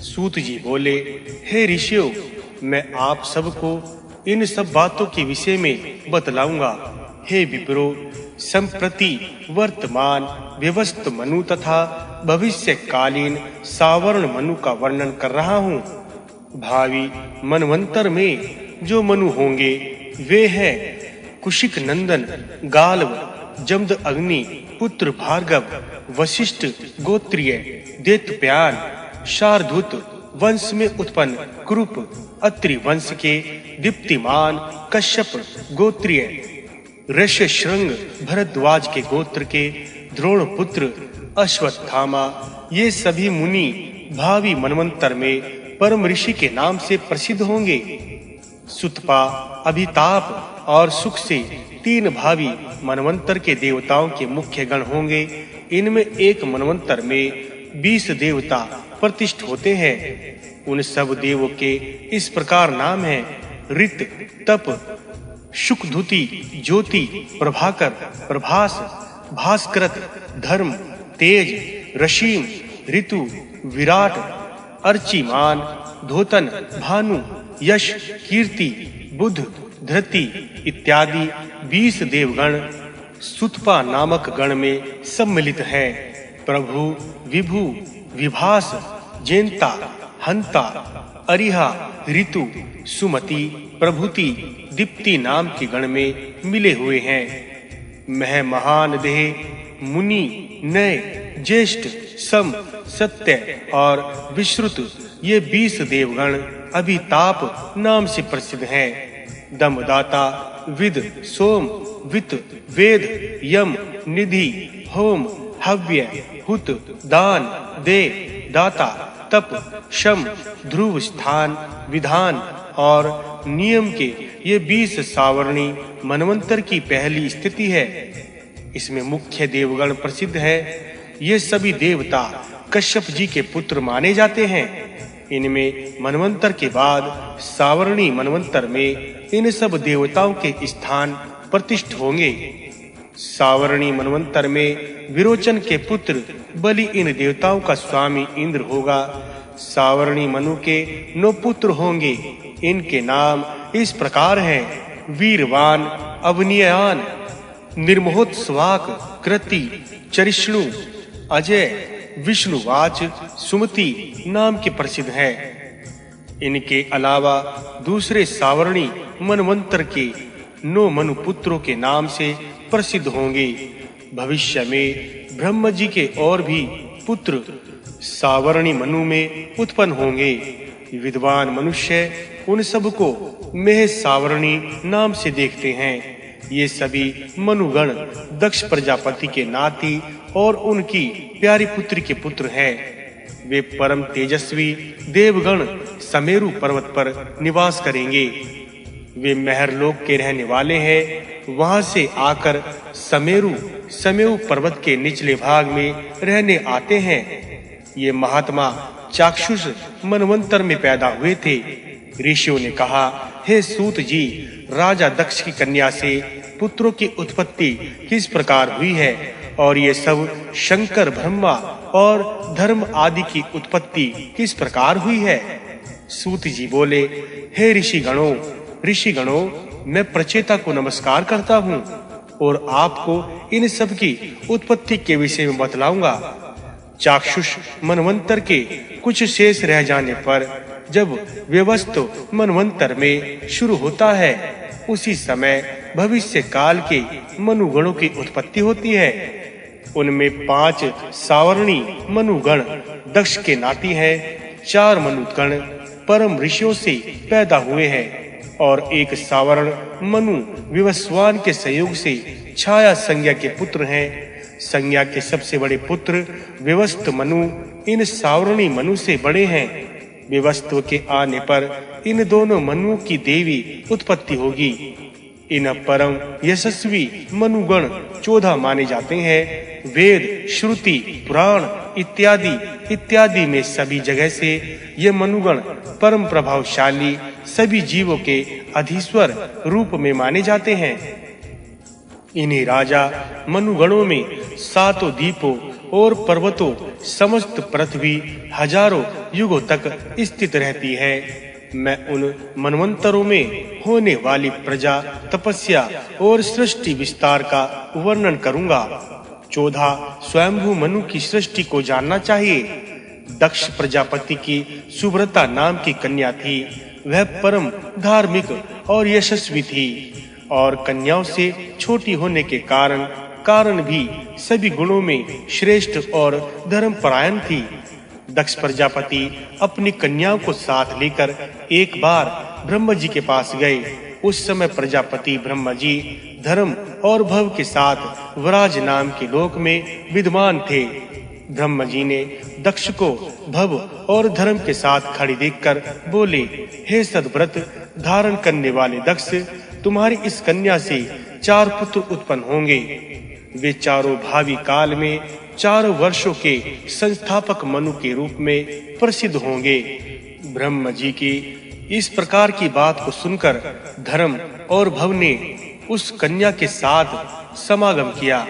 सूत जी बोले, हे ऋषियों, मैं आप सबको इन सब बातों के विषय में बतलाऊंगा। हे विप्रो, संप्रति वर्तमान व्यवस्थ मनु तथा भविष्यकालीन सावर्ण मनु का वर्णन कर रहा हूँ। भावी मनवंतर में जो मनु होंगे वे हैं कुशिक नंदन गाल्व, जमद अग्नि पुत्र भार्गव, वशिष्ठ गोत्रीय, देवप्यान, शार्दूत वंश में उत्पन्न कृप, अत्रि वंश के दीप्तिमान कश्यप गोत्रीय, ऋष्यशृंग भरद्वाज के गोत्र के द्रोण पुत्र अश्वत्थामा। ये सभी मुनि भावी मनवंतर में परम ऋषि के नाम से प्रसिद्ध होंगे। सुतपा, अभिताप और सुख से तीन भावी मनवंतर के देवताओं के मुख्य गण होंगे। इनमें एक मनवंतर में 20 देवता प्रतिष्ठ होते हैं। उन सब देवों के इस प्रकार नाम हैं: ऋत, तप, शुकधुति, ज्योति, प्रभाकर, प्रभास, भास्करत, धर्म, तेज, रशीम, ऋतु, विराट, अर्चिमान, धोतन, भानु, यश, कीर्ति, बुध, धृति इत्यादि 20 देवगण सुतपा नामक गण में सम्मिलित हैं। प्रभु, विभु, विभास, जेंता, हंता, अरिहा, ऋतु, सुमति, प्रभुति, दीप्ति नाम के गण में मिले हुए हैं। मह महान देह, मुनि, नय, ज्येष्ठ, सम, सत्य और विश्रुत ये 20 देवगण अभिताप नाम से प्रसिद्ध हैं। दमदाता, विद, सोम, वित, वेद, यम, निधि, होम, हव्य, हुत, दान, दे, दाता, तप, शम, ध्रुव, स्थान, विधान और नियम के ये 20 सावर्णी मनवंतर की पहली स्थिति है। इसमें मुख्य देवगण प्रसिद्ध है। ये सभी देवता कश्यप जी के पुत्र माने जाते हैं। इनमें मनवंतर के बाद सावर्णी मनवंतर में इन सब देवताओं के स्थान प्रतिष्ठ होंगे। सावर्णी मनवंतर में विरोचन के पुत्र बलि इन देवताओं का स्वामी इंद्र होगा। सावर्णी मनु के 9 पुत्र होंगे। इनके नाम इस प्रकार हैं: वीरवान, अवनीयान, निर्महोत्स्वाक, कृति, चरिष्णु, अजय, विष्णुवाच, सुमति नाम के प्रसिद्ध हैं। इनके अलावा दूसरे सावर्णी मनवंतर के 9 मनु पुत्रों के नाम से प्रसिद्ध होंगे। भविष्य में ब्रह्म जी के और भी पुत्र सावर्णी मनु में उत्पन्न होंगे। विद्वान मनुष्य उन सब को मेह सावर्णी नाम से देखते हैं। ये सभी मनुगण दक्ष प्रजापति के नाती और उनकी प्यारी पुत्री के पुत्र हैं। वे परम तेजस्वी देवगण समेरु पर्वत पर निवास करेंगे। वे महरलोक के रहने वाले हैं। वहां से आकर समेरु पर्वत के निचले भाग में रहने आते हैं। ये महात्मा चाक्षुष मनवंतर में पैदा हुए थे। ऋषियों ने कहा, हे सूत जी, राजा दक्ष की कन्या से पुत्रों की उत्पत्ति किस प्रकार हुई है और ये सब शंकर, ब्रह्मा और धर्म आदि की उत्पत्ति किस प्रकार हुई है? सूत जी बोले, हे ऋषिगणों, मैं प्रचेता को नमस्कार करता हूँ और आपको इन सब की उत्पत्ति के विषय में बतलाऊंगा। चाक्षुष मनवंतर के कुछ शेष रह जाने पर जब व्यवस्थ मनवंतर में शुरू होता है, उसी समय भविष्य काल के मनुगणों की उत्पत्ति होती है। उनमें 5 सावर्णी मनुगण दक्ष के नाती हैं। 4 मनुगण परम ऋषियों से पैदा हुए हैं और 1 सावर्ण मनु विवस्वान के सहयोग से छाया संज्ञा के पुत्र हैं। संज्ञा के सबसे बड़े पुत्र विवस्त्र मनु इन सावर्णी मनु से बड़े हैं। विवस्त्र के आने पर इन दोनों मनुओं की देवी उत्पत्ति होगी। इन परम यशस्वी मनुगण 14 माने जाते हैं। वेद, श्रुति, पुराण इत्यादि में सभी जगह से ये मनुगण परम प्रभावशाली सभी जीवों के अधीश्वर रूप में माने जाते हैं। इन्हीं राजा मनुगणों में 7 दीपों और पर्वतों समस्त पृथ्वी हजारों युगों तक स्थित रहती है। मैं उन मनवंतरों में होने वाली प्रजा, तपस्या और सृष्टि विस्तार का वर्णन करूंगा। 14 स्वयंभू मनु की सृष्टि को जानना चाहिए। दक्ष प्रजापति की सुब्रता नाम की कन्या थी। वह परम धार्मिक और यशस्वी थी और कन्याओं से छोटी होने के कारण भी सभी गुणों में श्रेष्ठ और धर्मपरायण थी। दक्ष प्रजापति अपनी कन्याओं को साथ लेकर एक बार ब्रह्मा जी के पास गए। उस समय प्रजापति ब्रह्मा जी धर्म और भव के साथ वराज नाम के लोक में विद्यमान थे। ब्रह्मा जी ने दक्ष को भव और धर्म के साथ खड़ी देखकर बोले, हे सद्व्रत धारण करने वाले दक्ष, तुम्हारी इस कन्या से 4 पुत्र उत्पन्न होंगे। वे चारों भावी काल में 4 वर्षों के संस्थापक मनु के रूप में प्रसिद्ध होंगे। ब्रह्मा जी की इस प्रकार की बात को सुनकर धर्म और भव ने उस कन्या के साथ समागम किया।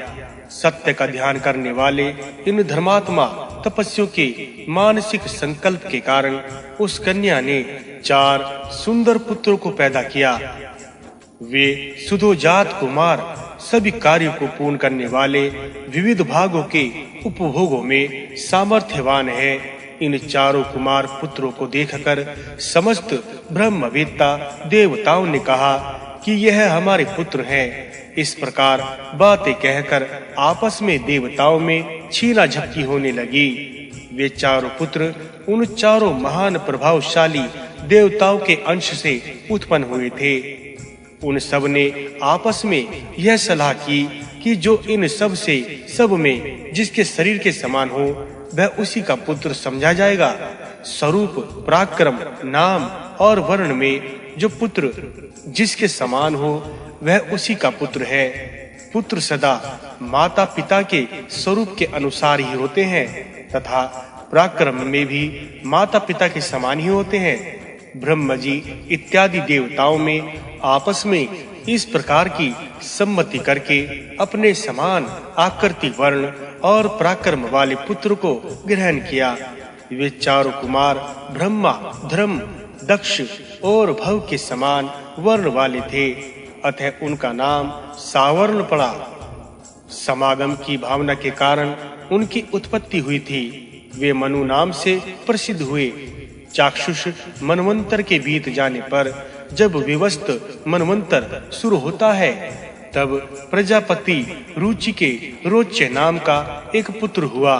सत्य का ध्यान करने वाले इन धर्मात्मा तपस्वियों के मानसिक संकल्प के कारण उस कन्या ने 4 सुंदर पुत्रों को पैदा किया। वे सुधोजात कुमार, सभी कार्यों को पूर्ण करने वाले, विविध भागों के उपभोगों में सामर्थ्यवान है। इन चारों कुमार पुत्रों को देखकर समस्त ब्रह्मवेत्ता देवताओं ने कहा कि यह हमारे पुत्र हैं। इस प्रकार बातें कहकर आपस में देवताओं में छीना झपटी होने लगी। वे चारों पुत्र उन चारों महान प्रभावशाली देवताओं के अंश से उत्पन्न हुए थे। उन सब ने आपस में यह सलाह की कि जो इन सब में जिसके शरीर के समान हो वह उसी का पुत्र समझा जाएगा। स्वरूप, पराक्रम, नाम और वर्ण में जो पुत्र जिसके समान हो वह उसी का पुत्र है। पुत्र सदा माता पिता के स्वरूप के अनुसार ही होते हैं तथा पराक्रम में भी माता पिता के समान ही होते हैं। ब्रह्मा जी इत्यादि देवताओं में आपस में इस प्रकार की सम्मति करके अपने समान आकृति, वर्ण और पराक्रम वाले पुत्र को ग्रहण किया। वे चारों कुमार ब्रह्मा, धर्म, दक्ष और भव के समान वर्ण वाले थे, अतः उनका नाम सावर्ण पड़ा। समागम की भावना के कारण उनकी उत्पत्ति हुई थी। वे मनु नाम से प्रसिद्ध हुए। चाक्षुष मनवंतर के बीत जाने पर जब विवस्त मनवंतर शुरू होता है तब प्रजापति रुचि के रोच्य नाम का एक पुत्र हुआ।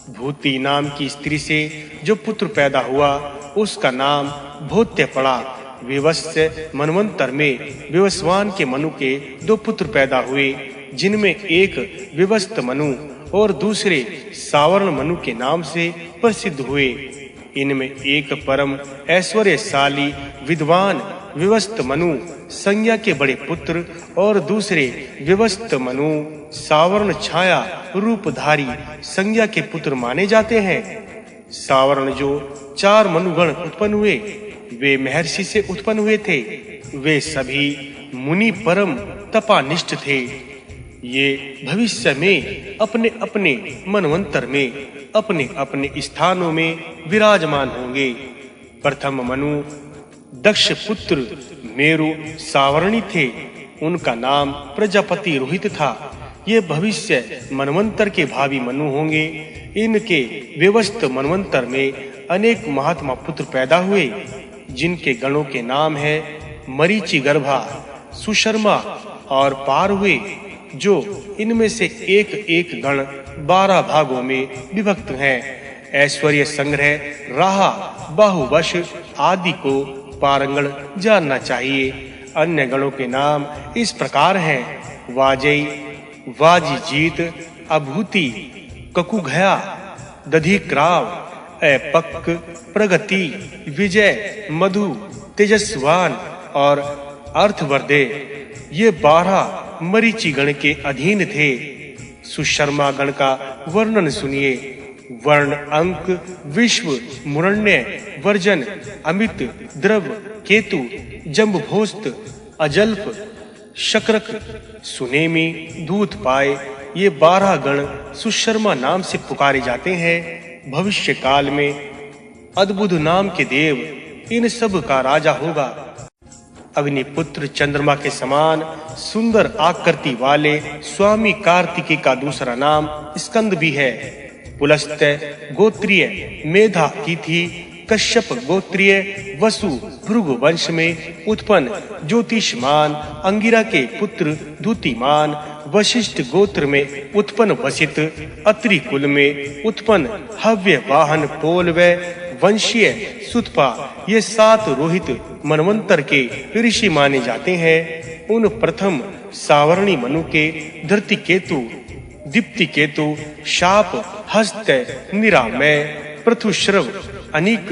भूति नाम की स्त्री से जो पुत्र पैदा हुआ उसका नाम भोत्य पड़ा। विवस्य मनवंतर में विवस्वान के मनु के 2 पुत्र पैदा हुए, जिनमें एक विवस्त मनु और दूसरे सावर्ण मनु के नाम से प्रसिद्ध हुए। इनमें एक परम ऐश्वर्यशाली विद्वान विवस्त मनु संज्ञा के बड़े पुत्र और दूसरे विवस्त मनु सावर्ण छाया रूपधारी संज्ञा के पुत्र माने जाते हैं। सावर्ण जो 4 मनुगण उत्पन्न हुए वे महर्षि से उत्पन्न हुए थे। वे सभी मुनि परम तपानिष्ठ थे। ये भविष्य में अपने अपने मनवंतर में अपने अपने स्थानों में विराजमान होंगे। प्रथम मनु दक्ष पुत्र मेरु सावरणी थे। उनका नाम प्रजापति रोहित था। ये भविष्य मनवंतर के भावी मनु होंगे। इनके व्यवस्थ मनवंतर में अनेक महात्मा पुत्र पैदा हुए, जिनके गणों के नाम है मरीचि गर्भा, सुशर्मा और पार हुए। जो इनमें से एक एक गण 12 भागों में विभक्त हैं। ऐश्वर्य संग्रह, राहा, बाहुवश आदि को पारंगण जानना चाहिए। अन्य गणों के नाम इस प्रकार हैं: वाजई, वाजीजीत, अभूति, ककुघया, दधिक्राव, अपक, प्रगति, विजय, मधु, तेजस्वान और अर्थवर्धे। ये 12 मरीचि गण के अधीन थे। सुशर्मा गण का वर्णन सुनिए। वर्ण, अंक, विश्व, मुरण्य, वर्जन, अमित, द्रव, केतु, जम्बभोस्त, अजल्प, शक्रक, सुनेमी, दूत पाए, ये 12 गण सुशर्मा नाम से पुकारे जाते हैं। भविष्य काल में अद्भुत नाम के देव इन सब का राजा होगा। अग्निपुत्र चंद्रमा के समान सुंदर आकृति वाले स्वामी कार्तिकेय का दूसरा नाम स्कंद भी है। पुलस्त्य गोत्रीय मेधा तिथि कश्यप गोत्रीय वसु भृगु वंश में उत्पन्न ज्योतिषमान अंगिरा के पुत्र द्युतिमान वशिष्ठ गोत्र में उत्पन्न वसित अत्रि कुल में उत्पन्न हव्य वाहन पोलव वंशीय सुतपा ये 7 रोहित मनवंतर के ऋषि माने जाते हैं। उन प्रथम सावर्णी मनु के धरती केतु दीप्ति केतु शाप हस्त निरामय पृथुश्रव अनिक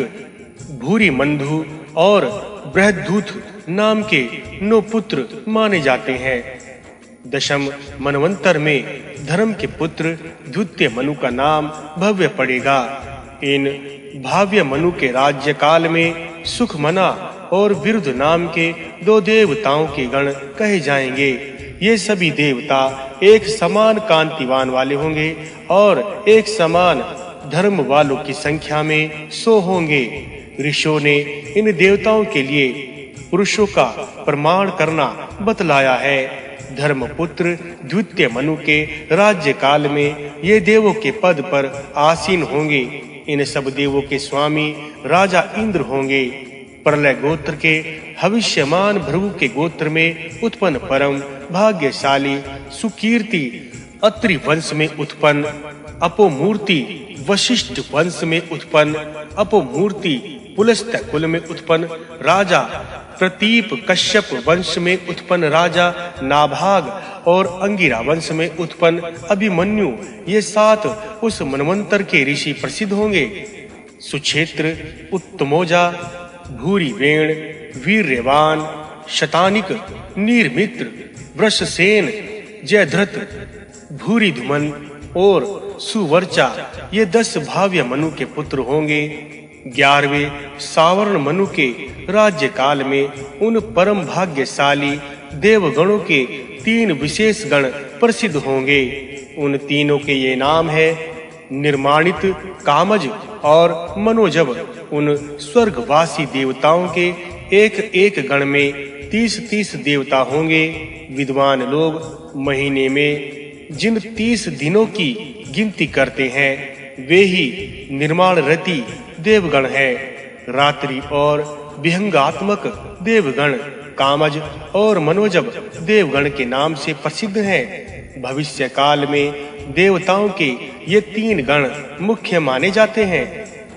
भूरी मंधु और बृहद्दूत नाम के 9 पुत्र माने जाते हैं। दशम मनवंतर में धर्म के पुत्र द्वितीय मनु का नाम भव्य पड़ेगा। इन भाव्य मनु के राज्य काल में सुखमना और विरुद्ध नाम के 2 देवताओं के गण कहे जाएंगे। ये सभी देवता एक समान कांतिवान वाले होंगे और एक समान धर्म वालों की संख्या में 100 होंगे। ऋषियों ने इन देवताओं के लिए पुरुषों का प्रमाण करना बतलाया है। धर्मपुत्र द्वितीय मनु के राज्य काल में ये देवों के पद पर आसीन होंगे। इन सब देवों के स्वामी राजा इंद्र होंगे। प्रलय गोत्र के भविष्यमान भृगु के गोत्र में उत्पन्न परम भाग्यशाली सुकीर्ति अत्रि वंश में उत्पन्न अपोमूर्ति वशिष्ठ वंश में उत्पन्न अपोमूर्ति पुलस्त्य कुल में उत्पन्न राजा प्रतीप कश्यप वंश में उत्पन्न राजा नाभाग और अंगिरा वंश में उत्पन्न अभिमन्यु ये 7 उस मनवंतर के ऋषि प्रसिद्ध होंगे। सुक्षेत्र उत्तमोजा भूरिवेण वीर्यवान शतानिक नीरमित्र वृषसेन जयद्रथ भूरिधुमन और सुवर्चा ये 10 भाव्य मनु के पुत्र होंगे। 11वें सावर्ण मनु के राज्य काल में उन परम भाग्यशाली देवगणों के 3 विशेष गण प्रसिद्ध होंगे। उन तीनों के ये नाम है निर्माणित कामज और मनोजव। उन स्वर्गवासी देवताओं के एक गण में 30 देवता होंगे। विद्वान लोग महीने में जिन 30 दिनों की गिनती करते हैं वे ही निर्माण रति देवगण है। रात्रि और विहंगात्मक देवगण कामज और मनोजव देवगण के नाम से प्रसिद्ध हैं। भविष्य काल में देवताओं के ये 3 गण मुख्य माने जाते हैं।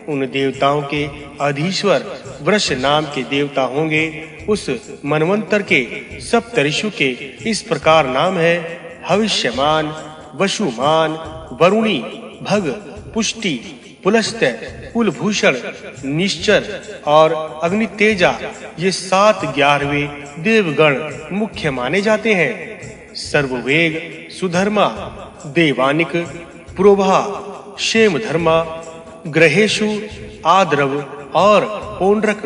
उन देवताओं के अधीश्वर वृष नाम के देवता होंगे। उस मनवंतर के सप्तऋषि के इस प्रकार नाम है भविष्यमान वसुमान वरुणी भग पुष्टि पुलस्त्य कुलभूषण निश्चर और अग्नितेजा ये 7 11वें देवगण मुख्य माने जाते हैं। सर्ववेग सुधर्मा देवानिक प्रोभा क्षेमधर्मा ग्रहेशु आद्रव और पौंड्रक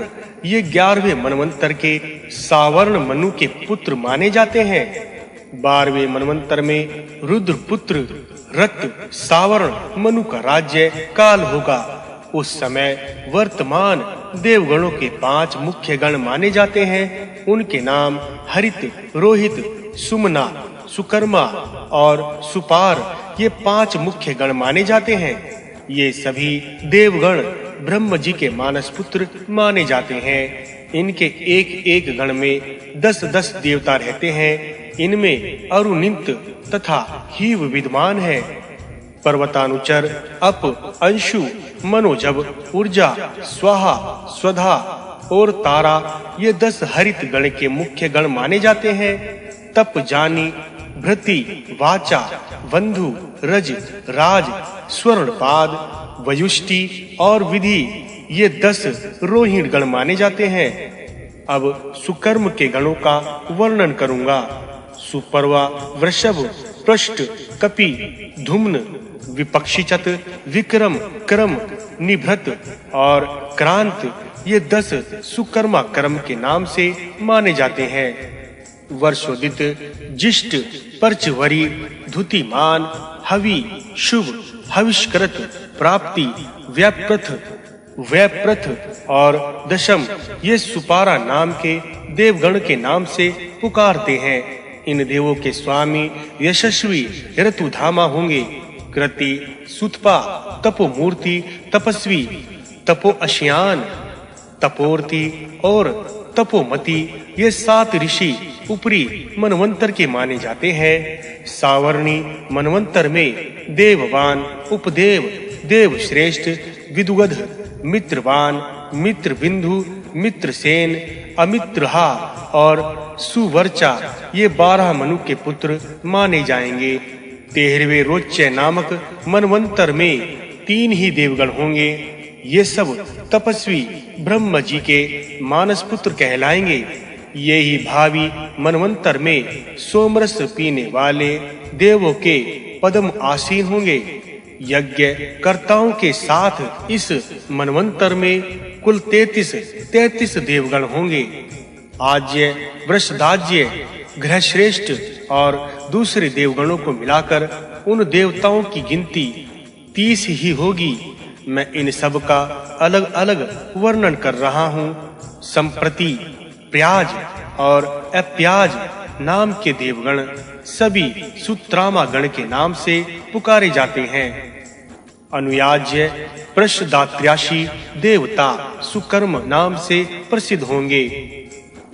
ये 11वें मनवंतर के सावर्ण मनु के पुत्र माने जाते हैं। 12वें मनवंतर में रुद्र पुत्र रक्त सावर्ण मनु का राज्य काल होगा। उस समय वर्तमान देवगणों के 5 मुख्य गण माने जाते हैं। उनके नाम हरित रोहित सुमना सुकर्मा और सुपार ये 5 मुख्य गण माने जाते हैं। ये सभी देवगण ब्रह्म जी के मानस पुत्र माने जाते हैं। इनके एक गण में 10 देवता रहते हैं। इनमें अरुनिंत तथा हीव विद्वान है। पर्वतानुचर अप अंशु मनोजव ऊर्जा स्वाहा स्वधा और तारा ये 10 हरित गण के मुख्य गण माने जाते हैं। तप जानी भृति वाचा बंधु रज राज स्वर्णपाद वयुष्टि और विधि ये 10 रोहिण गण माने जाते हैं। अब सुकर्म के गणों का वर्णन करूंगा। सुपर्वा वृषभ पृष्ठ कपि धुम्न विपक्षिचत विक्रम क्रम निभृत और क्रांत ये 10 सुकर्मा कर्म के नाम से माने जाते हैं। वर्षोदित, जिष्ट, पर्चवरी, धुतिमान, हवि, शुभ, हविष्कृत, प्राप्ति, व्यप्रथ और दशम ये सुपारा नाम के देवगण के नाम से पुकारते हैं। इन देवों के स्वामी यशस्वी ऋतुधामा होंगे। कृति, सुतपा, तपोमूर्ति, तपस्वी, तपोअश्यान, तपोर्ति और तपोमति ये 7 ऋषि ऊपरी मनवंतर के माने जाते हैं। सावर्णी मनवंतर में देववान, उपदेव, देवश्रेष्ठ, विदुगध, मित्रवान, मित्रबिंदु, मित्रसेन, अमित्रहा और सुवर्चा ये 12 मनु के पुत्र माने जाएंगे। 13वें रोच्य नामक मनवंतर में 3 ही देवगण होंगे। ये सब तपस्वी ब्रह्म जी के मानस पुत्र कहलाएंगे। ये ही भावी मनवंतर में सोमरस पीने वाले देवों के पद्म आसीन होंगे। यज्ञ कर्ताओं के साथ इस मनवंतर में कुल 33 देवगण होंगे। आज्य, वृषदाज्य, ग्रहश्रेष्ठ और दूसरे देवगणों को मिलाकर उन देवताओं की गिनती 30 ही होगी। मैं इन सब का अलग-अलग वर्णन कर रहा हूँ। संप्रति प्याज और अप्याज नाम के देवगण सभी सुत्रामा गण के नाम से पुकारे जाते हैं। अनुयाज्य, प्रशदात्र्याशी देवता सुकर्म नाम से प्रसिद्ध होंगे।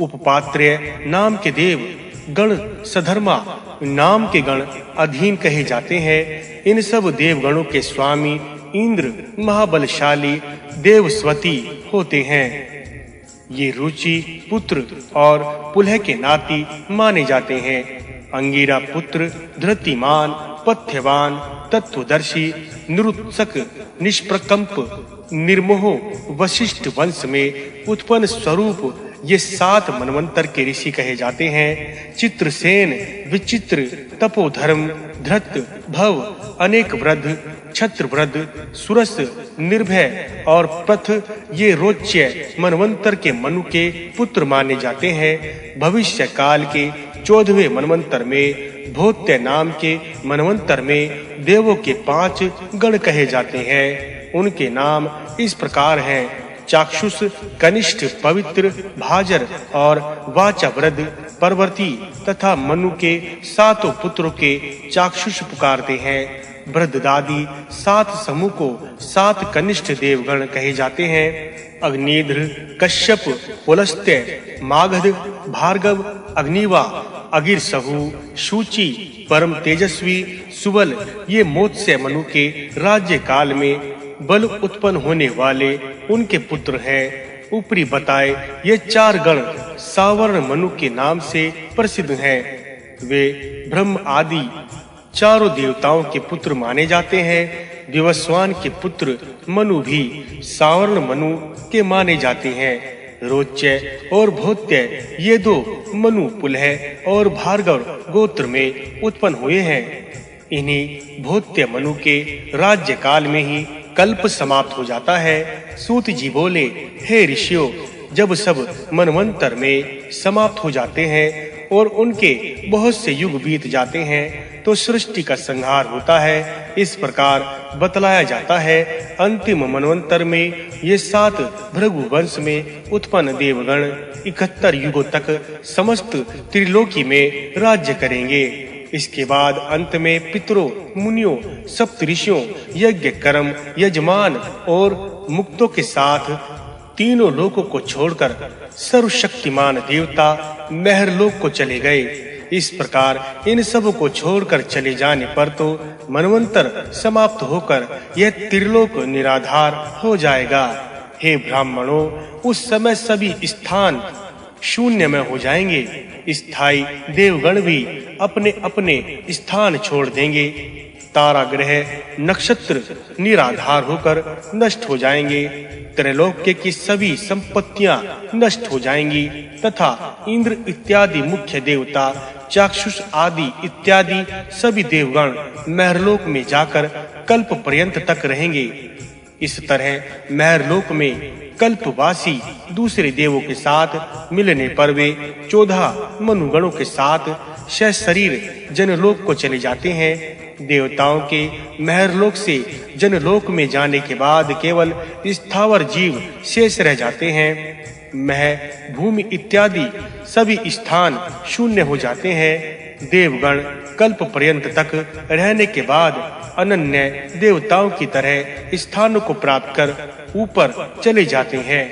उपपात्र्य नाम के देव गण सधर्मा नाम के गण अधीन कहे जाते हैं। इन सब देवगणों के स्वामी इंद्र महाबलशाली देवस्वती होते हैं। ये रुचि पुत्र और पुलह के नाती माने जाते हैं। अंगिरा पुत्र, धृतिमान, पथ्यवान, तत्वदर्शी, निरुत्सक, निष्प्रकंप, निर्मोह वशिष्ठ वंश में उत्पन्न स्वरूप ये 7 मनवंतर के ऋषि कहे जाते हैं। चित्रसेन, विचित्र, तपोधर्म, धृत, भव, अनेक वृद्ध, छत्रवृद्ध, सुरस, निर्भय और प्रथ ये रोच्य मनवंतर के मनु के पुत्र माने जाते हैं। भविष्य काल के 14वें मनवंतर में भोत्य नाम के मनवंतर में देवों के 5 गण कहे जाते हैं। उनके नाम इस प्रकार हैं: चाक्षुष, कनिष्ठ, पवित्र, भाजर और वाचावृद्ध, परवर्ती तथा मनु के 7 पुत्रों के चाक्षुष पुकारते हैं। बृहदादि 7 समूह को 7 कनिष्ठ देवगण कहे जाते हैं। अग्निध्र, कश्यप, पुलस्त्य, मागध, भार्गव, अग्निवा, अगिरसहु, शुचि, परम तेजस्वी, सुबल ये मोत्स्य मनु के राज्य काल में बल उत्पन्न होने वाले उनके पुत्र हैं। ऊपरी बताए ये 4 गण सावर्ण मनु के नाम से प्रसिद्ध हैं। वे ब्रह्म आदि चारों देवताओं के पुत्र माने जाते हैं। विवस्वान के पुत्र मनु भी सावर्ण मनु के माने जाते हैं। रोच्य और भोत्य ये 2 मनु पुलह और भार्गव गोत्र में उत्पन्न हुए हैं। इन्हीं भोत्य मनु के राज्य काल में ही कल्प समाप्त हो जाता है। सूत जी बोले, हे ऋषियों, जब सब मनवंतर में समाप्त हो जाते हैं और उनके बहुत से युग बीत जाते हैं तो सृष्टि का संहार होता है। इस प्रकार बतलाया जाता है। अंतिम मनवंतर में ये 7 भृगु वंश में उत्पन्न देवगण 71 युगों तक समस्त त्रिलोकी में राज्य करेंगे। इसके बाद अंत में पितरों, मुनियों, सप्तऋषियों, यज्ञ कर्म, यजमान और मुक्तों के साथ तीनों लोकों को छोड़कर सर्वशक्तिमान देवता महरलोक को चले गए। इस प्रकार इन सब को छोड़कर चले जाने पर तो मनवंतर समाप्त होकर यह त्रिलोक निराधार हो जाएगा। हे ब्राह्मणों, उस समय सभी स्थान शून्य में हो जाएंगे। स्थायी देवगण भी अपने अपने स्थान छोड़ देंगे। तारा ग्रह नक्षत्र निराधार होकर नष्ट हो जाएंगे। त्रैलोक्य की सभी संपत्तियां नष्ट हो जाएंगी तथा इंद्र इत्यादि मुख्य देवता, चाक्षुष आदि इत्यादि सभी देवगण महरलोक में जाकर कल्प पर्यंत तक रहेंगे। इस तरह महरलोक में कल्पवासी दूसरे देवों के साथ मिलने पर वे 14 मनुगणों के साथ शरीर जनलोक को चले जाते हैं। देवताओं के महरलोक से जनलोक में जाने के बाद केवल स्थावर जीव शेष रह जाते हैं। भूमि इत्यादि सभी स्थान शून्य हो जाते हैं। देवगण कल्प पर्यंत तक रहने के बाद अनन्य देवताओं की तरह स्थानों को प्राप्त कर ऊपर चले जाते हैं।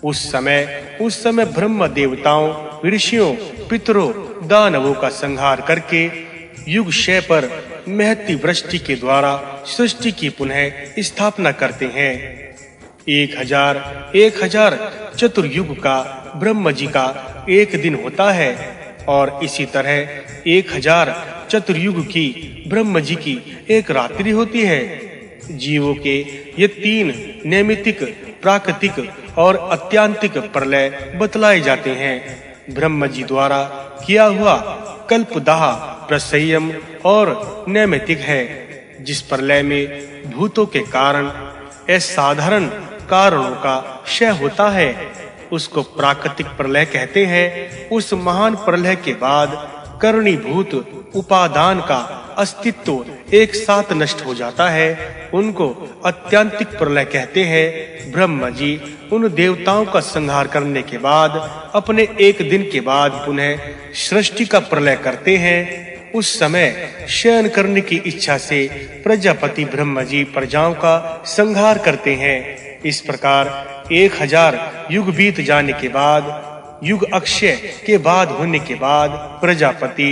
उस समय ब्रह्म देवताओं, ऋषियों, पितरों, दानवों का संहार करके युग क्षय पर महती वृष्टि के द्वारा सृष्टि की पुनः स्थापना करते हैं। 1000 चतुर्युग का ब्रह्म जी का एक दिन होता है और इसी तरह 1000 चतुर्युग की ब्रह्म जी की एक रात्रि होती है। जीवों के ये 3 नैमित्तिक, प्राकृतिक और अत्यांतिक प्रलय बतलाए जाते हैं। ब्रह्म जी द्वारा किया हुआ कल्पदाह प्रसंयम और नैमित्तिक है। जिस प्रलय में भूतों के कारण असाधारण कारणों का क्षय होता है उसको प्राकृतिक प्रलय कहते हैं। उस महान प्रलय के बाद करणीभूत उपादान का अस्तित्व एक साथ नष्ट हो जाता है, उनको अत्यांतिक प्रलय कहते हैं। ब्रह्म जी उन देवताओं का संहार करने के बाद अपने एक दिन के बाद पुनः सृष्टि का प्रलय करते हैं। उस समय शयन करने की इच्छा से प्रजापति ब्रह्म जी प्रजाओं का संहार करते हैं। इस प्रकार 1000 युग बीत जाने के बाद, युग अक्षय के बाद होने के बाद प्रजापति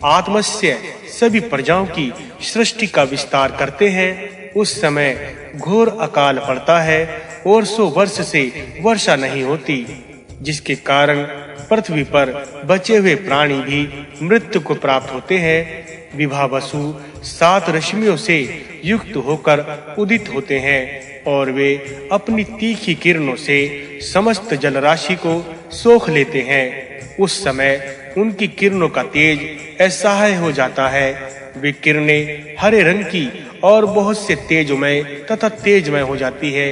आत्मस्य सभी प्रजाओं की सृष्टि का विस्तार करते हैं। उस समय घोर अकाल पड़ता है और 100 वर्ष से वर्षा नहीं होती, जिसके कारण पृथ्वी पर बचे हुए प्राणी भी मृत्यु को प्राप्त होते हैं। विभावसु 7 रश्मियों से युक्त होकर उदित होते हैं और वे अपनी तीखी किरणों से समस्त जलराशि को सोख लेते हैं। उस समय उनकी किरणों का तेज असह्य हो जाता है। वे किरणें हरे रंग की और बहुत से तेजमय तथा तेजमय हो जाती है।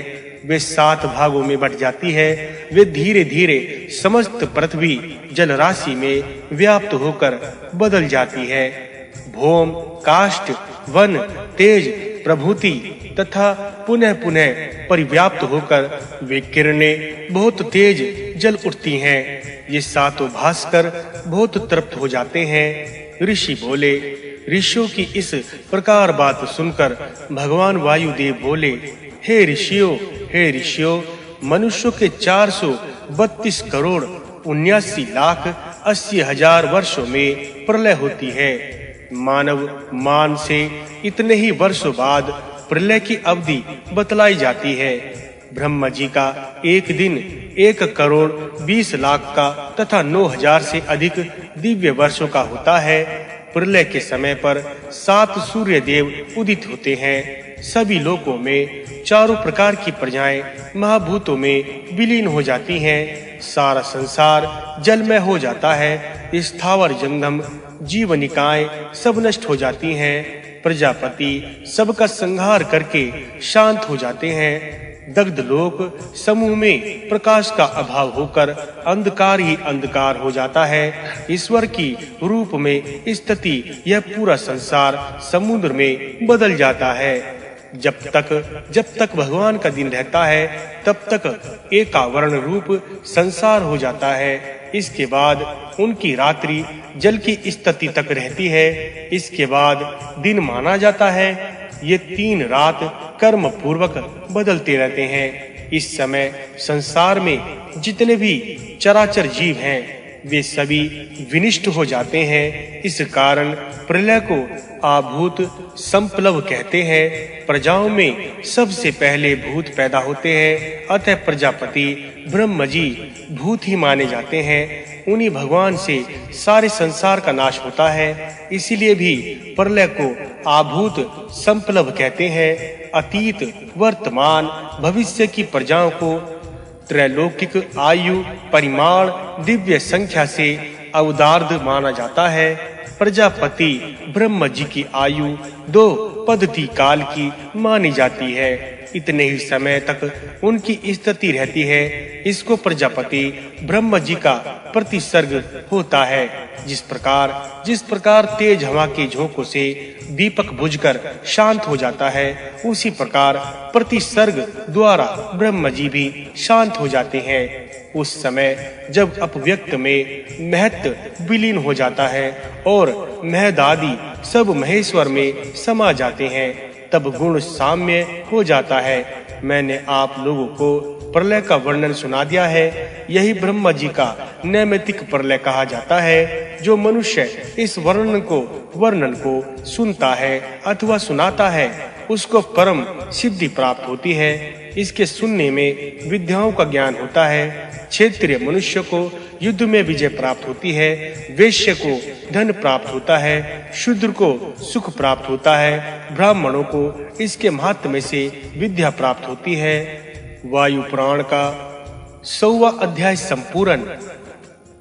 वे 7 भागों में बट जाती है। वे धीरे-धीरे समस्त पृथ्वी जलराशि में व्याप्त होकर बदल जाती है। भौम, काष्ठ, वन, तेज, प्रभूति तथा पुनः परिव्याप्त होकर वे किरणें बहुत तेज जल उठती हैं। ये 7 भास्कर बहुत तृप्त हो जाते हैं। ऋषि बोले। ऋषियों की इस प्रकार बात सुनकर भगवान वायुदेव बोले, हे ऋषियों, मनुष्यों के 432 करोड़ 79 लाख 80 हजार वर्षों में प्रलय होती है। मानव मान से इतने ही वर्षों बाद प्रलय की अवधि बतलाई जाती है। ब्रह्म जी का एक दिन 1 करोड़ 20 लाख का तथा 9000 से अधिक दिव्य वर्षों का होता है। प्रलय के समय पर 7 सूर्य देव उदित होते हैं। सभी लोकों में चारों प्रकार की प्रजाएं महाभूतों में विलीन हो जाती हैं। सारा संसार जलमय हो जाता है। स्थावर जंगम जीवनिकाएं सब नष्ट हो जाती हैं। प्रजापति सबका संहार करके शांत हो जाते हैं। दग्ध लोक समूह में प्रकाश का अभाव होकर अंधकार ही अंधकार हो जाता है। ईश्वर की रूप में स्थिति यह पूरा संसार समुद्र में बदल जाता है। जब तक भगवान का दिन रहता है तब तक एकावरण रूप संसार हो जाता है। इसके बाद उनकी रात्रि जल की स्थिति तक रहती है। इसके बाद दिन माना जाता है। ये 3 रात कर्म पूर्वक बदलते रहते हैं। इस समय संसार में जितने भी चराचर जीव हैं वे सभी विनिष्ट हो जाते हैं। इस कारण प्रलय को आभूत संप्लव कहते हैं। प्रजाओं में सबसे पहले भूत पैदा होते हैं, अतः प्रजापति ब्रह्म जी भूत ही माने जाते हैं। उन्हीं भगवान से सारे संसार का नाश होता है। इसीलिए भी प्रलय को आभूत संप्लव कहते हैं। अतीत, वर्तमान, भविष्य की प्रजाओं को त्रैलोकिक आयु, परिमाण, दिव्य संख्या से अवदार्ध माना जाता है। प्रजापति ब्रह्म जी की आयु 2 पद्धति काल की मानी जाती है। इतने ही समय तक उनकी स्थिति रहती है। इसको प्रजापति ब्रह्म जी का प्रतिसर्ग होता है। जिस प्रकार तेज हवा के झोंकों से दीपक बुझकर शांत हो जाता है, उसी प्रकार प्रतिसर्ग द्वारा ब्रह्म जी भी शांत हो जाते हैं। उस समय जब अपव्यक्त में महत्व विलीन हो जाता है और महदादि सब महेश्वर में समा जाते हैं, तब गुण साम्य हो जाता है। मैंने आप लोगों को प्रलय का वर्णन सुना दिया है। यही ब्रह्मा जी का नैमित्तिक प्रलय कहा जाता है। जो मनुष्य इस वर्णन को सुनता है अथवा सुनाता है, उसको परम सिद्धि प्राप्त होती है। इसके सुनने में विद्याओं का ज्ञान होता है। क्षेत्रीय मनुष्य को युद्ध में विजय प्राप्त होती है, वैश्य को धन प्राप्त होता है, शूद्र को सुख प्राप्त होता है, ब्राह्मणों को इसके महात्म्य से विद्या प्राप्त होती है। वायु पुराण का 100वां अध्याय संपूर्ण।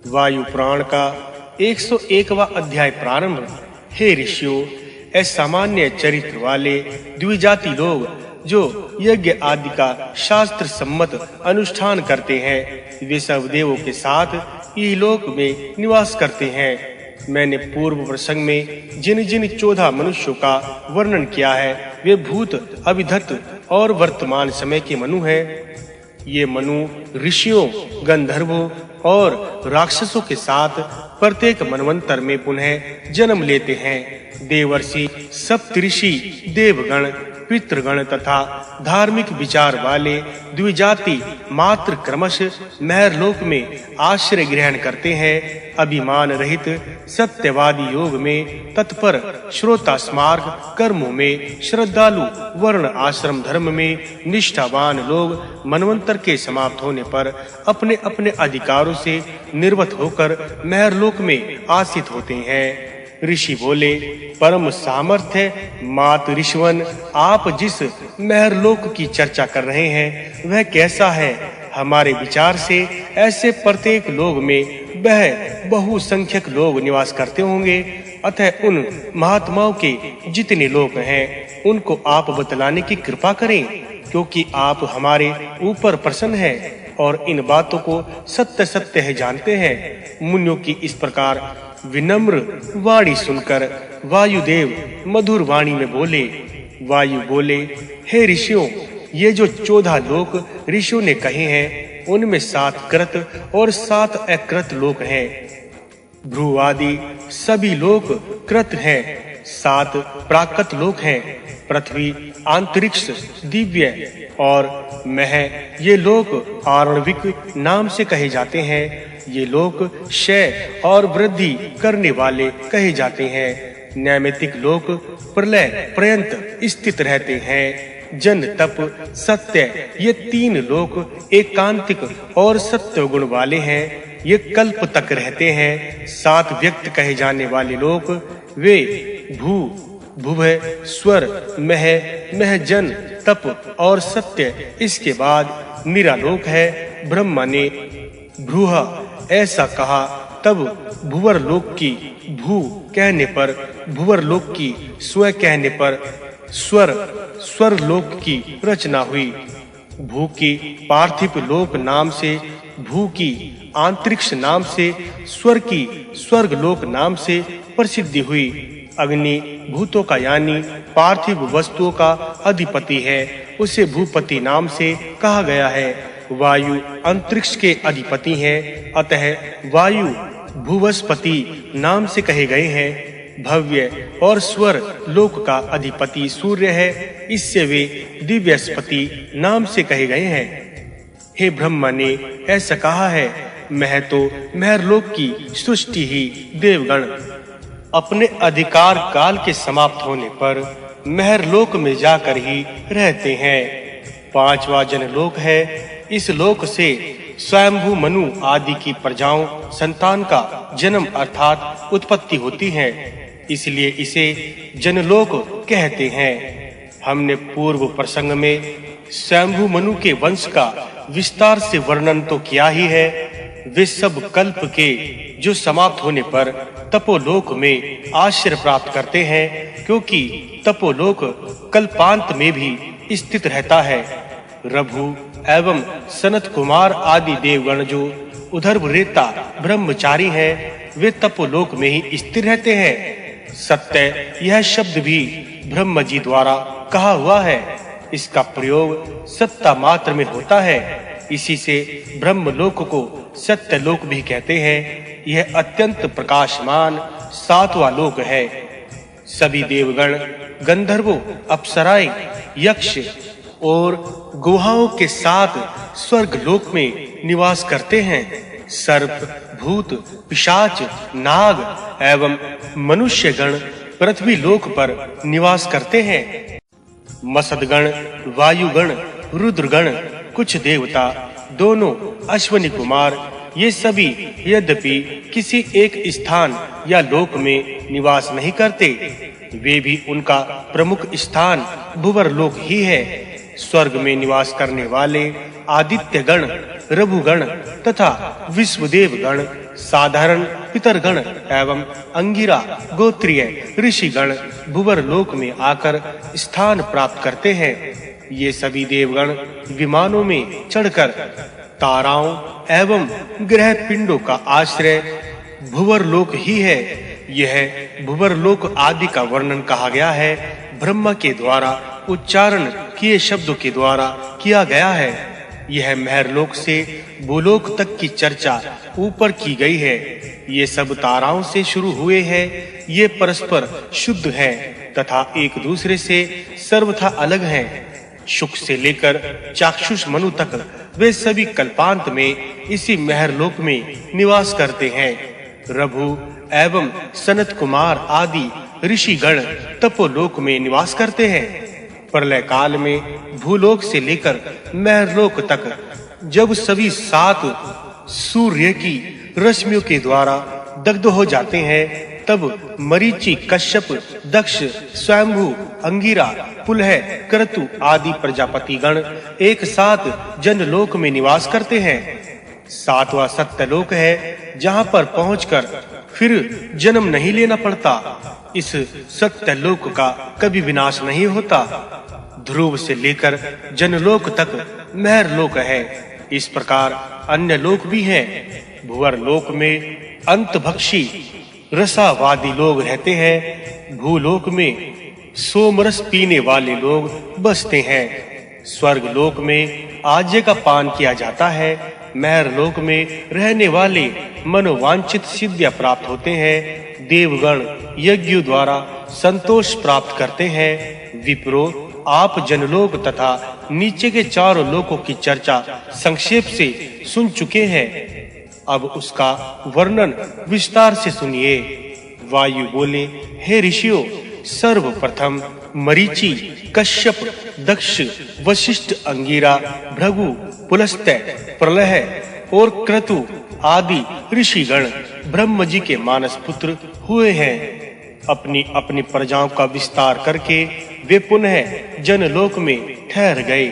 वायु पुराण का 101वां अध्याय प्रारंभ। हे ऋषियों, असामान्य चरित्र वाले द्विजाति लोग जो यज्ञ आदि का शास्त्र सम्मत अनुष्ठान करते हैं, वे सब देवों के साथ इहलोक में निवास करते हैं। मैंने पूर्व प्रसंग में जिन 14 मनुष्यों का वर्णन किया है, वे भूत, अभिधत्त और वर्तमान समय के मनु हैं। ये मनु ऋषियों, गंधर्वों और राक्षसों के साथ प्रत्येक मनवंतर में पुनः जन्म लेते हैं। देवर्षि, सप्तऋषि, देवगण, पितृगण तथा धार्मिक विचार वाले द्विजाति मात्र क्रमशः महरलोक में आश्रय ग्रहण करते हैं। अभिमान रहित सत्यवादी योग में तत्पर, श्रोता स्मार्ग कर्मों में श्रद्धालु, वर्ण आश्रम धर्म में निष्ठावान लोग मनवंतर के समाप्त होने पर अपने अपने अधिकारों से निर्वत होकर महरलोक में आसीत होते हैं। ऋषि बोले, परम सामर्थ्य मात ऋषवन, आप जिस महरलोक की चर्चा कर रहे हैं वह कैसा है? हमारे विचार से ऐसे प्रत्येक लोग में बहुसंख्यक लोग निवास करते होंगे। अतः उन महात्माओं के जितने लोग हैं उनको आप बतलाने की कृपा करें, क्योंकि आप हमारे ऊपर प्रसन्न हैं और इन बातों को सत्य सत्य है जानते हैं। मुनियों की इस प्रकार विनम्र वाणी सुनकर वायुदेव मधुर वाणी में बोले। वायु बोले, हे ऋषियों, ये जो 14 लोक ऋषियों ने कहे हैं, उनमें 7 कृत और 7 अकृत लोक हैं। भ्रू आदि सभी लोक कृत हैं, 7 प्राकृत लोक हैं। पृथ्वी, अंतरिक्ष, दिव्य और मह, ये लोक आणविक नाम से कहे जाते हैं। ये लोक क्षय और वृद्धि करने वाले कहे जाते हैं। नैमित्तिक लोक प्रलय पर्यंत स्थित रहते हैं। जन, तप, सत्य, ये 3 लोक एकांतिक और सत्य गुण वाले हैं। ये कल्प तक रहते हैं। 7 व्यक्त कहे जाने वाले लोक वे भू, भुवः, स्वर, महजन, तप और सत्य। इसके बाद निरालोक है। ब्रह्मा ने भ्रूह ऐसा कहा, तब भुवर लोक की भू कहने पर भुवर लोक की, स्व कहने पर स्वर लोक की रचना हुई। भू की पार्थिव लोक नाम से, भू की अंतरिक्ष नाम से, स्वर की स्वर्ग लोक नाम से प्रसिद्धि हुई। अग्नि भूतों का यानी पार्थिव वस्तुओं का अधिपति है, उसे भूपति नाम से कहा गया है। वायु अंतरिक्ष के अधिपति हैं, अतः वायु भुवस्पति नाम से कहे गए हैं। भव्य और स्वर लोक का अधिपति सूर्य है, इससे वे दिव्यस्पति नाम से कहे गए हैं। हे ब्रह्मा ने ऐसा कहा है, मैं तो महरलोक की सृष्टि ही देवगण अपने अधिकार काल के समाप्त होने पर महरलोक में जाकर ही रहते हैं। 5वां जनलोक है। इस लोक से स्वयंभू मनु आदि की प्रजाओं संतान का जन्म अर्थात उत्पत्ति होती है, इसलिए इसे जनलोक कहते हैं। हमने पूर्व प्रसंग में स्वयंभू मनु के वंश का विस्तार से वर्णन तो किया ही है। वे सब कल्प के जो समाप्त होने पर तपोलोक में आश्रय प्राप्त करते हैं, क्योंकि तपोलोक कल्पांत में भी स्थित रहता है। रघु एवं सनत कुमार आदि देवगण जो उधर्वरेता ब्रह्मचारी हैं, वे तपोलोक में ही स्थिर रहते हैं। सत्य यह शब्द भी ब्रह्म जी द्वारा कहा हुआ है। इसका प्रयोग सत्ता मात्र में होता है। इसी से ब्रह्मलोक को सत्यलोक भी कहते हैं। यह अत्यंत प्रकाशमान सातवां लोक है। सभी देवगण, गंधर्वों, अप्सराएं, यक्ष और गुहाओं के साथ स्वर्ग लोक में निवास करते हैं। सर्प, भूत, पिशाच, नाग एवं मनुष्य गण पृथ्वी लोक पर निवास करते हैं। मसदगण, वायुगण, रुद्रगण, कुछ देवता, दोनों अश्वनी कुमार, ये सभी यद्यपि किसी एक स्थान या लोक में निवास नहीं करते, वे भी उनका प्रमुख स्थान भुवर लोक ही है। स्वर्ग में निवास करने वाले आदित्य गण, रघुगण तथा विश्वदेव गण, साधारण पितरगण एवं अंगिरा गोत्रीय ऋषिगण भुवर लोक में आकर स्थान प्राप्त करते हैं। ये सभी देवगण विमानों में चढ़कर ताराओं एवं ग्रह पिंडों का आश्रय भुवर लोक ही है। यह भुवर लोक आदि का वर्णन कहा गया है, ब्रह्मा के द्वारा उच्चारण किए शब्दों के द्वारा किया गया है। यह महरलोक से भूलोक तक की चर्चा ऊपर की गई है। ये सब ताराओं से शुरू हुए हैं। ये परस्पर शुद्ध हैं तथा एक दूसरे से सर्वथा अलग हैं। शुक से लेकर चाक्षुष मनु तक वे सभी कल्पांत में इसी महरलोक में निवास करते हैं। रघु एवं सनत कुमार आदि ऋषिगण तपोलोक में निवास करते हैं। प्रलय काल में भूलोक से लेकर महरलोक तक जब सभी 7 सूर्य की रश्मियों के द्वारा दग्ध हो जाते हैं, तब मरीचि, कश्यप, दक्ष, स्वयंभू, अंगिरा, पुलह, क्रतु आदि प्रजापति गण एक साथ जनलोक में निवास करते हैं। 7वां सत्यलोक है, जहां पर पहुंचकर फिर जन्म नहीं लेना पड़ता। इस सत्यलोक का कभी विनाश नहीं होता। ध्रुव से लेकर जनलोक तक महरलोक है। इस प्रकार अन्य लोक भी हैं। भुवर लोक में अंतभक्षी रसावादी लोग रहते हैं। भूलोक में सोमरस पीने वाले लोग बसते हैं। स्वर्ग लोक में आज्य का पान किया जाता है। महरलोक में रहने वाले मनोवांछित सिद्धियां प्राप्त होते हैं। देवगण यज्ञों द्वारा संतोष प्राप्त करते हैं। विप्रो, आप जनलोक तथा नीचे के चारों लोकों की चर्चा संक्षेप से सुन चुके हैं। अब उसका वर्णन विस्तार से सुनिए। वायु बोले, हे ऋषियों, सर्वप्रथम मरीचि, कश्यप, दक्ष, वशिष्ठ, अंगिरा, भृगु, पुलस्त्य, प्रलय और क्रतु आदि ऋषिगण ब्रह्म जी के मानस पुत्र हुए हैं। अपनी अपनी प्रजाओं का विस्तार करके वे पुनः जनलोक में ठहर गए।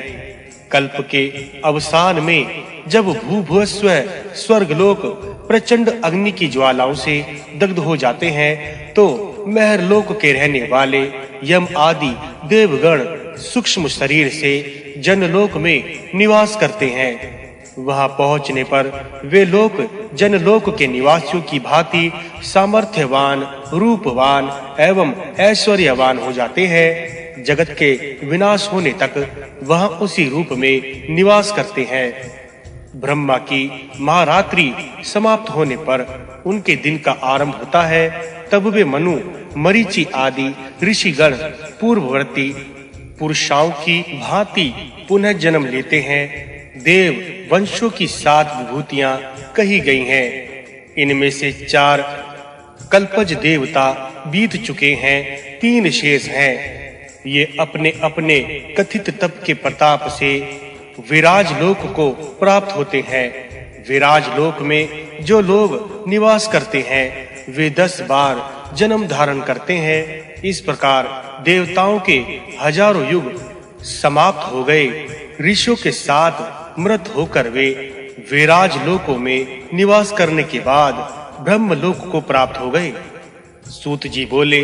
कल्प के अवसान में जब भूभुवस्व स्वर्गलोक प्रचंड अग्नि की ज्वालाओं से दग्ध हो जाते हैं, तो महरलोक के रहने वाले यम आदि देवगण सूक्ष्म शरीर से जनलोक में निवास करते हैं। वहां पहुंचने पर वे लोक जनलोक के निवासियों की भांति सामर्थ्यवान, रूपवान एवं ऐश्वर्यवान हो जाते हैं। जगत के विनाश होने तक वहां उसी रूप में निवास करते हैं। ब्रह्मा की महारात्रि समाप्त होने पर उनके दिन का आरंभ होता है। तब वे मनु, मरीचि आदि ऋषिगण पूर्ववर्ती पुरुषों की भांति पुनः जन्म लेते हैं। देव वंशों की 7 विभूतियां कही गई हैं। इनमें से 4 कल्पज देवता बीत चुके हैं, 3 शेष हैं। ये अपने अपने कथित तप के प्रताप से विराज लोक को प्राप्त होते हैं। विराज लोक में जो लोग निवास करते हैं, वे 10 बार जन्म धारण करते हैं। इस प्रकार देवताओं के हजारों युग समाप्त हो गए। ऋषियों के साथ मृत होकर वे विराज लोकों में निवास करने के बाद ब्रह्म लोक को प्राप्त हो गए। सूत जी बोले,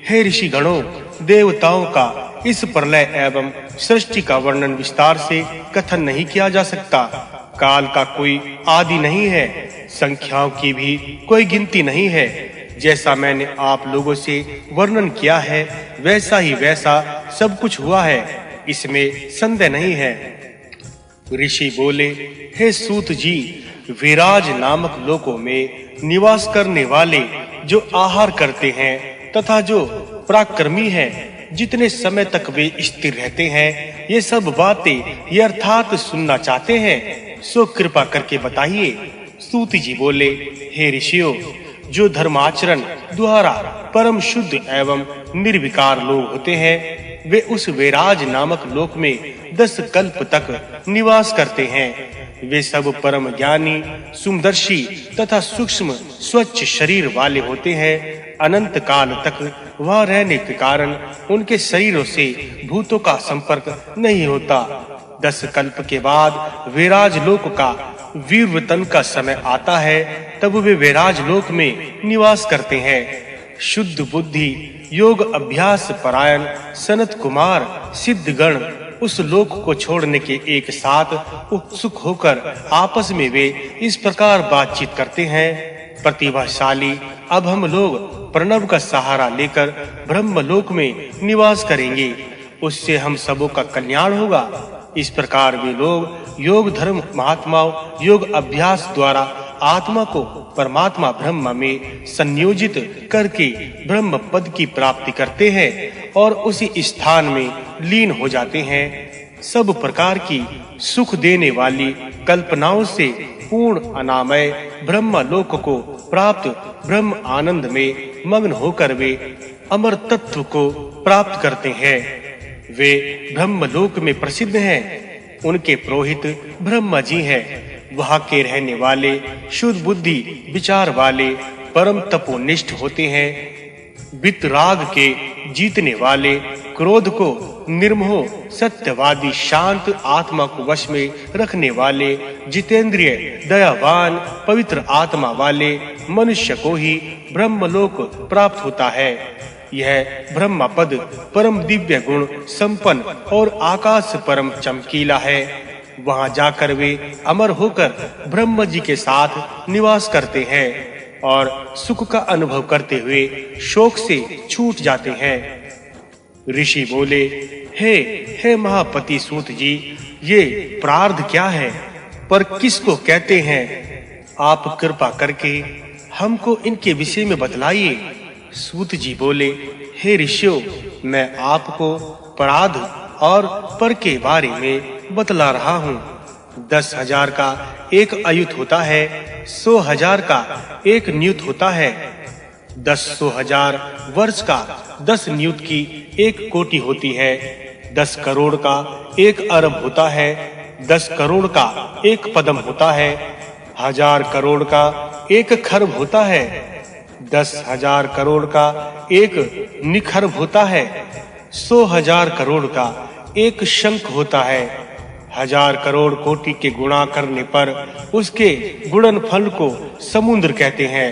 हे ऋषि गणों, देवताओं का इस प्रलय एवं सृष्टि का वर्णन विस्तार से कथन नहीं किया जा सकता। काल का कोई आदि नहीं है, संख्याओं की भी कोई गिनती नहीं है। जैसा मैंने आप लोगों से वर्णन किया है वैसा सब कुछ हुआ है, इसमें संदेह नहीं है। ऋषि बोले, हे सूत जी, विराज नामक लोकों में निवास करने वाले जो आहार करते हैं तथा जो पराक्रमी हैं, जितने समय तक वे स्थिर रहते हैं, ये सब बातें ये अर्थात सुनना चाहते हैं, सो कृपा करके बताइए। सूत जी बोले, हे ऋषियों, जो धर्माचरण द्वारा परम शुद्ध एवं निर्विकार लोग होते हैं, वे उस विराज नामक लोक में 10 कल्प तक निवास करते हैं। वे सब परम ज्ञानी, सुमदर्शी तथा सूक्ष्म स्वच्छ शरीर वाले होते हैं। अनंत काल तक वहां रहने के कारण उनके शरीरों से भूतों का संपर्क नहीं होता। 10 कल्प के बाद विराज लोक का वीरवतन का समय आता है, तब वे विराज लोक में निवास करते हैं। शुद्ध बुद्धि योग अभ्यास परायण सनत कुमार सिद्धगण उस लोक को छोड़ने के एक साथ उत्सुक होकर आपस में वे इस प्रकार बातचीत करते हैं, प्रतिभाशाली, अब हम लोग प्रणव का सहारा लेकर ब्रह्मलोक में निवास करेंगे, उससे हम सबों का कल्याण होगा। इस प्रकार वे लोग योग धर्म महात्माओं योग अभ्यास द्वारा आत्मा को परमात्मा ब्रह्म में संयोजित करके ब्रह्म पद की प्राप्ति करते हैं और उसी स्थान में लीन हो जाते हैं। सब प्रकार की सुख देने वाली कल्पनाओं से पूर्ण अनामय ब्रह्म लोक को प्राप्त ब्रह्म आनंद में मग्न होकर वे अमर तत्व को प्राप्त करते हैं। वे ब्रह्म लोक में प्रसिद्ध हैं। उनके पुरोहित ब्रह्मा जी हैं। वहां के रहने वाले शुद्ध बुद्धि विचार वाले परम तपोनिष्ठ होते हैं। वितराग के जीतने वाले, क्रोध को निर्मोह सत्यवादी शांत आत्मा को वश में रखने वाले, जितेंद्रिय दयावान पवित्र आत्मा वाले मनुष्य को ही ब्रह्मलोक प्राप्त होता है। यह ब्रह्म पद परम दिव्य गुण संपन्न और आकाश परम चमकीला है। वहां जाकर वे अमर होकर ब्रह्म जी के साथ निवास करते हैं और सुख का अनुभव करते हुए शोक से छूट जाते हैं। ऋषि बोले, हे महापति सूत जी, ये प्रारब्ध क्या है, पर किसको कहते हैं? आप कृपा करके हमको इनके विषय में बतलाइए। सूत जी बोले, हे ऋषियों, मैं आपको प्रारब्ध और पर के बारे में बतला रहा हूँ। 10,000 का एक अयुत होता है, 100,000 का एक न्यूत होता है, 10,100,000 वर्ष का 10 न्यूत की एक कोटि होती है, 10 करोड़ का एक अरब होता है, 10 करोड़ का एक पदम होता है, 1000 करोड़ का एक खर्ब होता है, 10,000 करोड़ का एक निखर्ब होता है, 100,000 करोड़ का एक शंख होता है। 1000 करोड़ कोटि के गुणा करने पर उसके गुणनफल को समुद्र कहते हैं।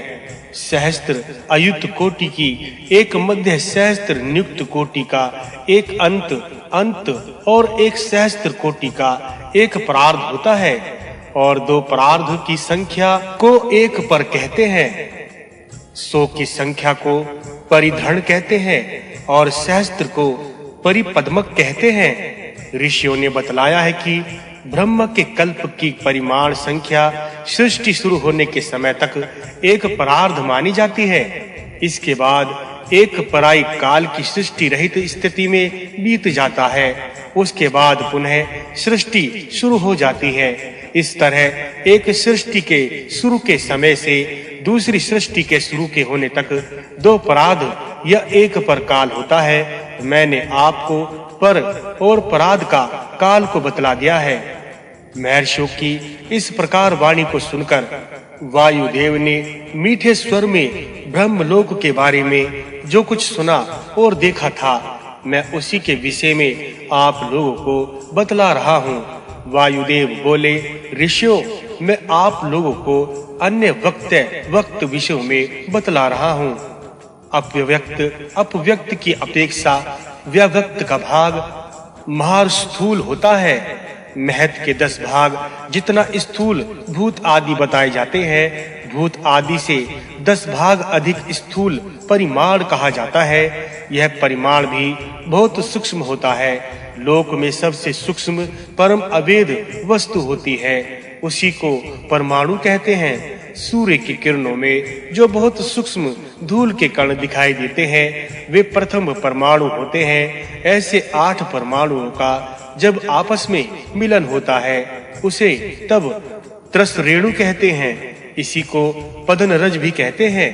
सहस्त्र अयुत कोटि की एक मध्य सहस्त्र नियुक्त कोटि का एक अंत और एक सहस्त्र कोटि का एक प्रारब्ध होता है और 2 प्रारब्ध की संख्या को एक पर कहते हैं। 100 की संख्या को परिधरण कहते हैं और सहस्त्र को परिपद्मक कहते हैं। ऋषियों ने बतलाया है कि ब्रह्म के कल्प की परिमाण संख्या सृष्टि शुरू होने के समय तक एक प्रारब्ध मानी जाती है। इसके बाद एक पराई काल की सृष्टि रहित स्थिति में बीत जाता है। उसके बाद पुनः सृष्टि शुरू हो जाती है। इस तरह एक सृष्टि के शुरू के समय से दूसरी सृष्टि के शुरू के होने तक 2 प्रारब्ध या एक पर काल होता है। मैंने आपको पर और प्रारब्ध का काल को बतला दिया है। महर्षियों की इस प्रकार वाणी को सुनकर वायुदेव ने मीठे स्वर में ब्रह्मलोक के बारे में जो कुछ सुना और देखा था, मैं उसी के विषय में आप लोगों को बतला रहा हूँ। वायुदेव बोले, ऋषियों, मैं आप लोगों को अन्य वक्त विषयों में बतला रहा हूँ। अपव्यक्त की अपेक्षा व्यक्त का भाग महास्थूल होता है। महत के 10 भाग जितना स्थूल भूत आदि बताए जाते हैं, भूत आदि से 10 भाग अधिक स्थूल परिमाण कहा जाता है। यह परिमाण भी बहुत सूक्ष्म होता है। लोक में सबसे सूक्ष्म परम अवेद वस्तु होती है, उसी को परमाणु कहते हैं। सूर्य की किरणों में जो बहुत सूक्ष्म धूल के कण दिखाई देते हैं, वे प्रथम परमाणु होते हैं। ऐसे 8 परमाणुओं का जब आपस में मिलन होता है, उसे तब त्रस रेणु कहते हैं। इसी को पदन रज भी कहते हैं।